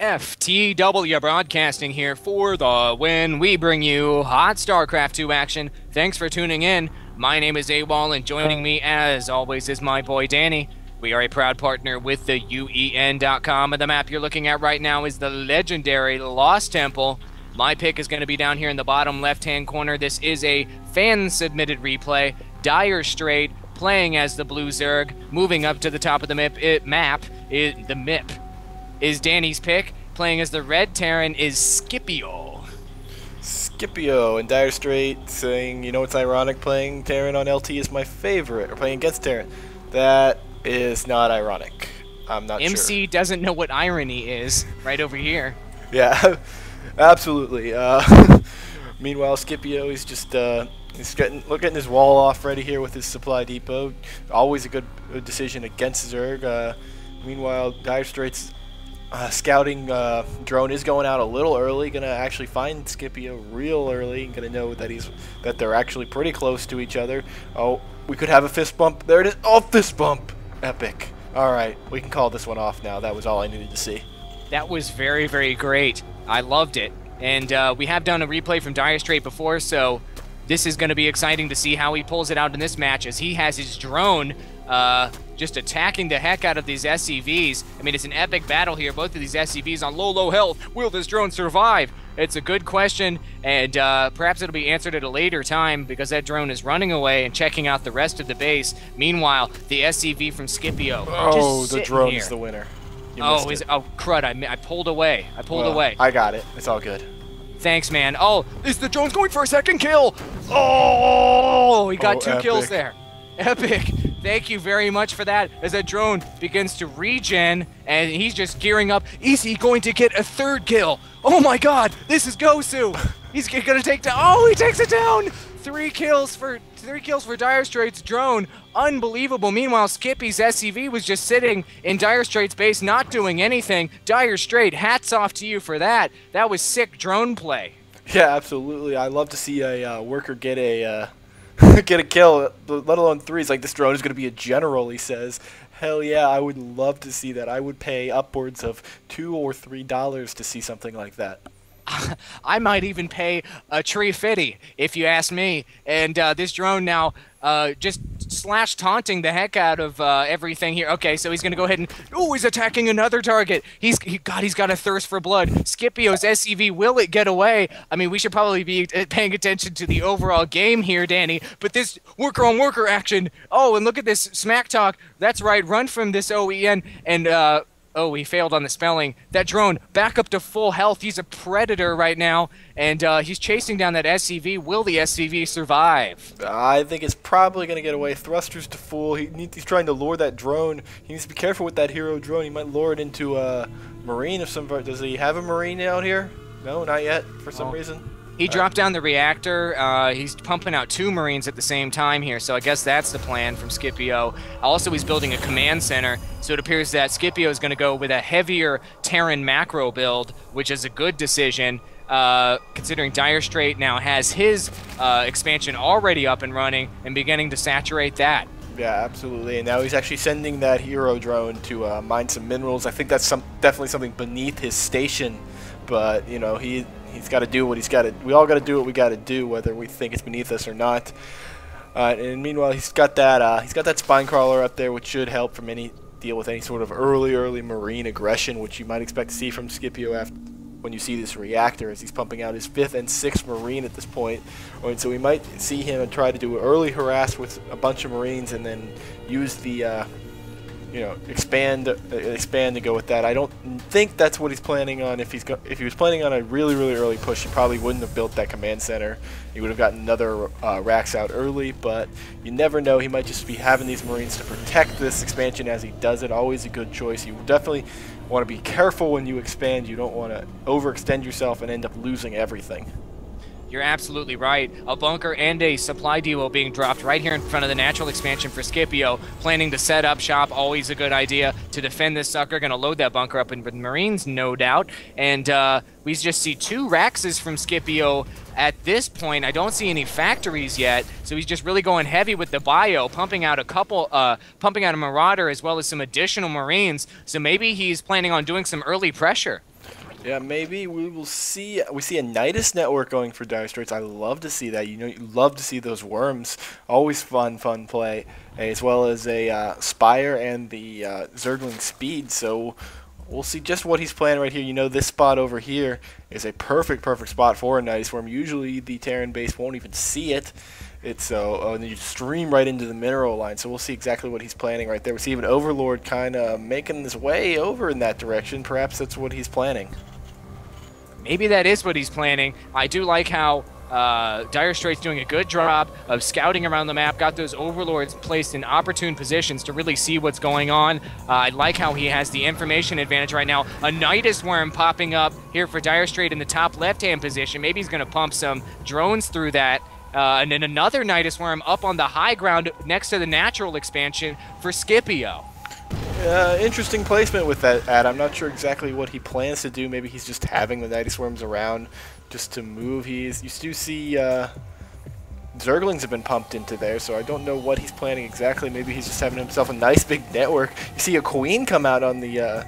FTW Broadcasting here for the win. We bring you hot StarCraft 2 action. Thanks for tuning in. My name is AWOL, and joining me, as always, is my boy Danny. We are a proud partner with the UEN.com, and the map you're looking at right now is the legendary Lost Temple. My pick is going to be down here in the bottom left-hand corner. This is a fan-submitted replay. Direstrait playing as the Blue Zerg, moving up to the top of the map. The MIP is Danny's pick. Playing as the Red Terran is Scipio. Scipio and Direstrait saying, you know what's ironic, playing Terran on LT is my favorite, or playing against Terran. That is not ironic. I'm not sure. MC doesn't know what irony is, right over here. Yeah, absolutely. Meanwhile, Scipio, he's just he's getting his wall off ready here with his supply depot. Always a good decision against Zerg. Meanwhile, Direstrait's scouting drone is going out a little early. Gonna actually find Scipio real early. Gonna know that they're actually pretty close to each other. Oh, we could have a fist bump. There it is. Oh, fist bump. Epic. All right, we can call this one off now. That was all I needed to see. That was very, very great. I loved it. And we have done a replay from Direstrait before, so this is going to be exciting to see how he pulls it out in this match, as he has his drone just attacking the heck out of these SCVs. I mean, it's an epic battle here. Both of these SCVs on low health. Will this drone survive? It's a good question, and perhaps it'll be answered at a later time, because that drone is running away and checking out the rest of the base. Meanwhile, the SCV from Scipio. Oh, the drone's the winner. Oh, crud, I pulled away. I pulled away. I got it. It's all good. Thanks, man. Oh, is the drone's going for a second kill? Oh, he got two kills there. Epic. Thank you very much for that, as that drone begins to regen, and he's just gearing up. Is he going to get a third kill? Oh my god, this is Gosu. He's going to take down. Oh, he takes it down. Three kills for Direstrait's drone. Unbelievable. Meanwhile, Skippy's SCV was just sitting in Direstrait's base, not doing anything. Direstrait, hats off to you for that. That was sick drone play. Yeah, absolutely. I love to see a worker get a get a kill, let alone threes. Like, this drone is going to be a general, he says. Hell yeah, I would love to see that. I would pay upwards of $2 or $3 to see something like that. I might even pay a tree fitty, if you ask me. And this drone now just taunting the heck out of everything here. Okay, so he's going to go ahead and... Oh, he's attacking another target. He's got a thirst for blood. Scipio's SCV, will it get away? I mean, we should probably be paying attention to the overall game here, Danny. But this worker-on-worker action... Oh, and look at this smack talk. That's right, run from this OEN. And... Oh, he failed on the spelling. That drone back up to full health. He's a predator right now, and he's chasing down that SCV. Will the SCV survive? I think it's probably going to get away. Thrusters to full. He's trying to lure that drone. He needs to be careful with that hero drone. He might lure it into a Marine of some... Does he have a Marine out here? No, not yet, for some reason. He dropped down the reactor. He's pumping out 2 Marines at the same time here, so I guess that's the plan from Scipio. Also, he's building a command center, so it appears that Scipio is going to go with a heavier Terran macro build, which is a good decision, considering Direstrait now has his expansion already up and running and beginning to saturate that. Yeah, absolutely. And now he's actually sending that hero drone to mine some minerals. I think that's definitely something beneath his station, but, you know, he's got to do what he's got to. We all got to do what we got to do, whether we think it's beneath us or not. And meanwhile, he's got that spine crawler up there, which should help from deal with any sort of early Marine aggression, which you might expect to see from Scipio when you see this reactor, as he's pumping out his 5th and 6th Marine at this point. And so we might see him try to do an early harass with a bunch of Marines, and then use the expand to go with that. I don't think that's what he's planning on. If he was planning on a really early push, he probably wouldn't have built that command center. He would have gotten another racks out early, but you never know. He might just be having these Marines to protect this expansion as he does it. Always a good choice. You definitely want to be careful when you expand. You don't want to overextend yourself and end up losing everything. You're absolutely right. A bunker and a supply depot being dropped right here in front of the natural expansion for Scipio. Planning to set up shop, always a good idea to defend this sucker. Going to load that bunker up with Marines, no doubt. And we just see 2 Raxes from Scipio at this point. I don't see any factories yet, so he's just really going heavy with the bio, pumping out a Marauder as well as some additional Marines. So maybe he's planning on doing some early pressure. Yeah, maybe we will see. We see a Nidus network going for Direstrait. I love to see that. You know, you love to see those worms. Always fun play, as well as a Spire and the Zergling Speed. So we'll see just what he's playing right here. You know, this spot over here is a perfect spot for a Nidus worm. Usually the Terran base won't even see it. It's and then you stream right into the mineral line. So we'll see exactly what he's planning right there. We see even Overlord kind of making his way over in that direction. Perhaps that's what he's planning. Maybe that is what he's planning. I do like how Direstrait's doing a good job of scouting around the map, got those Overlords placed in opportune positions to really see what's going on. I like how he has the information advantage right now. A Nidus worm popping up here for Direstrait in the top left-hand position. Maybe he's going to pump some drones through that. And then another Nidus worm up on the high ground next to the natural expansion for Scipio. Interesting placement with that ad. I'm not sure exactly what he plans to do. Maybe he's just having the Nidus worms around just to move. You do see Zerglings have been pumped into there, so I don't know what he's planning exactly. Maybe he's just having himself a nice big network. You see a queen come out on the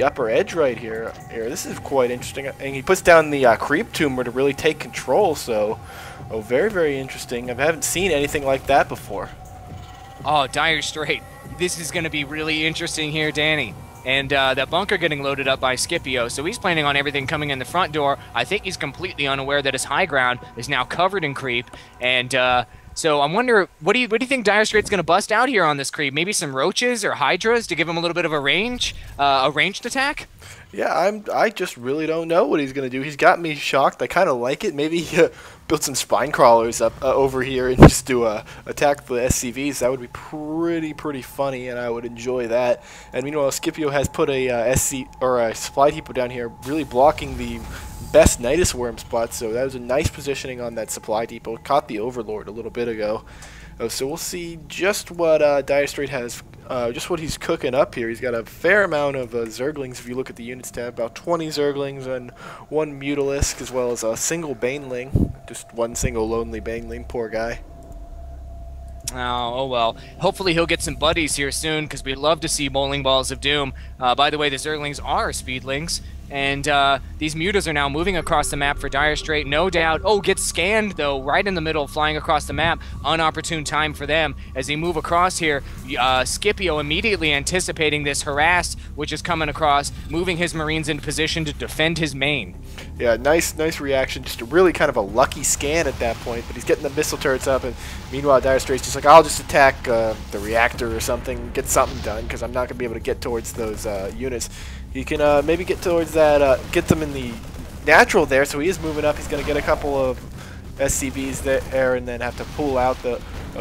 upper edge right here. This is quite interesting. And he puts down the creep tumor to really take control, so very interesting. I haven't seen anything like that before. Oh, Direstrait. This is going to be really interesting here, Danny. And that bunker getting loaded up by Scipio, so he's planning on everything coming in the front door. I think he's completely unaware that his high ground is now covered in creep. And so I'm wondering, what do you think Direstrait's going to bust out here on this creep? Maybe some roaches or hydras to give him a little bit of a ranged attack? Yeah, I just really don't know what he's going to do. He's got me shocked. I kind of like it. Maybe he build some spine crawlers up over here and just do attack the SCVs. That would be pretty funny, and I would enjoy that. And meanwhile, Scipio has put a supply depot down here, really blocking the best Nidus worm spot. So that was a nice positioning on that supply depot. Caught the Overlord a little bit ago. So we'll see just what Direstrait has, just what he's cooking up here. He's got a fair amount of Zerglings. If you look at the units tab, about 20 Zerglings and 1 Mutalisk, as well as a single Baneling. Just one single lonely Baneling, poor guy. Oh well. Hopefully he'll get some buddies here soon, because we'd love to see Bowling Balls of Doom. By the way, the Zerglings are Speedlings. And these mutas are now moving across the map for Direstrait, no doubt. Oh, gets scanned, though, right in the middle, flying across the map. Unopportune time for them. As they move across here, Scipio immediately anticipating this harass, which is coming across, moving his Marines into position to defend his main. Yeah, nice reaction. Just a really kind of a lucky scan at that point, but he's getting the missile turrets up, and meanwhile Direstrait's just like, I'll just attack the reactor or something, get something done, because I'm not going to be able to get towards those units. He can maybe get towards that, get them in the natural there, so he is moving up. He's going to get a couple of SCVs there and then have to pull out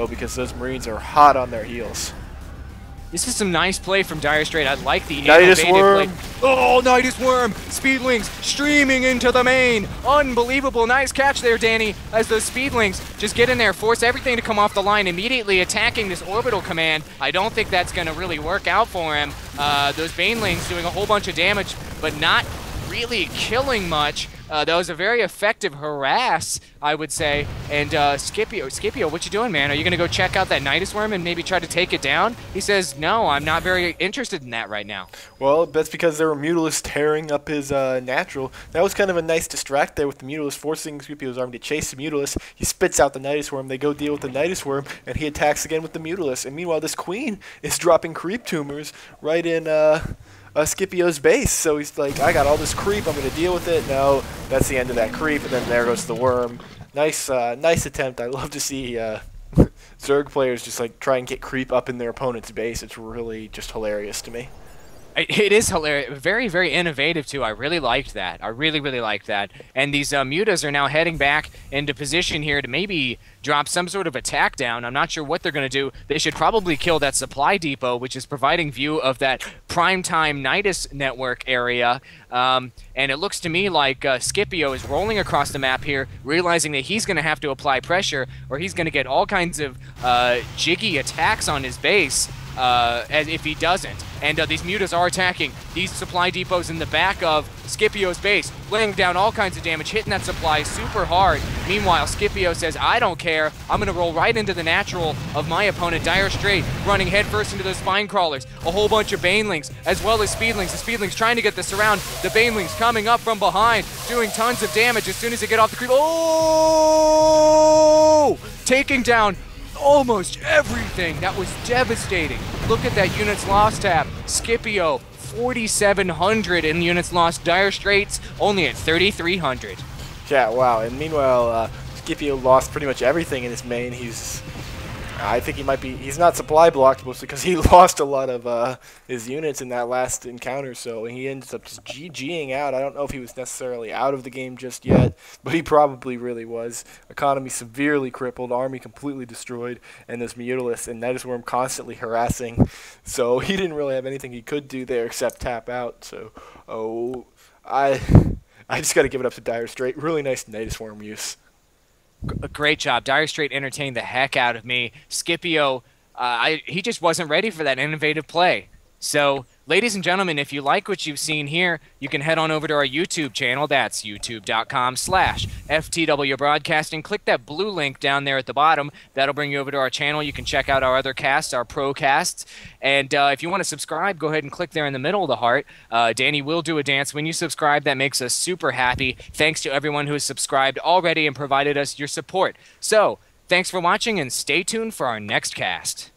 because those Marines are hot on their heels. This is some nice play from Direstrait. I like the Nidus worm. Play. Oh, Nidus worm! Speedlings streaming into the main. Unbelievable. Nice catch there, Danny, as those Speedlings just get in there, force everything to come off the line, immediately attacking this orbital command. I don't think that's going to really work out for him. Those Banelings doing a whole bunch of damage, but not really killing much. That was a very effective harass, I would say. And Scipio, what you doing, man? Are you going to go check out that Nidus worm and maybe try to take it down? He says, no, I'm not very interested in that right now. Well, that's because there were Mutalisks tearing up his natural. That was kind of a nice distract there with the Mutalisks, forcing Scipio's army to chase the Mutalisks. He spits out the Nidus worm. They go deal with the Nidus worm, and he attacks again with the Mutalisks. And meanwhile, this queen is dropping creep tumors right in Scipio's base, so he's like, I got all this creep, I'm going to deal with it. No, that's the end of that creep, and then there goes the worm. Nice attempt. I love to see Zerg players just like try and get creep up in their opponent's base. It's really just hilarious to me. It is hilarious. Very innovative, too. I really liked that. I really liked that. And these mutas are now heading back into position here to maybe drop some sort of attack down. I'm not sure what they're going to do. They should probably kill that supply depot, which is providing view of that primetime Nidus network area. And it looks to me like Scipio is rolling across the map here, realizing that he's going to have to apply pressure, or he's going to get all kinds of jiggy attacks on his base. As if he doesn't. And these mutas are attacking these supply depots in the back of Scipio's base, laying down all kinds of damage, hitting that supply super hard. Meanwhile, Scipio says, I don't care. I'm going to roll right into the natural of my opponent, Direstrait, running headfirst into those spine crawlers. A whole bunch of banelings, as well as speedlings. The speedlings trying to get the surround. The banelings coming up from behind, doing tons of damage as soon as they get off the creep. Oh! Taking down almost everything. That was devastating. Look at that units lost tab. Scipio, 4,700 in units lost. Direstrait's only at 3,300. Yeah, wow. And meanwhile, Scipio lost pretty much everything in his main. I think he's not supply blocked mostly because he lost a lot of his units in that last encounter, so he ends up just GGing out. I don't know if he was necessarily out of the game just yet, but he probably really was. Economy severely crippled, army completely destroyed, and this Mutalisk and Nidusworm constantly harassing, so he didn't really have anything he could do there except tap out, so I just got to give it up to Direstrait. Really nice Nidusworm use. Great job. Direstrait entertained the heck out of me. Scipio, he just wasn't ready for that innovative play. So, ladies and gentlemen, if you like what you've seen here, you can head on over to our YouTube channel. That's youtube.com/FTWBroadcasting. Click that blue link down there at the bottom. That'll bring you over to our channel. You can check out our other casts, our pro casts. And if you want to subscribe, go ahead and click there in the middle of the heart. Danny will do a dance when you subscribe. That makes us super happy. Thanks to everyone who has subscribed already and provided us your support. So, thanks for watching and stay tuned for our next cast.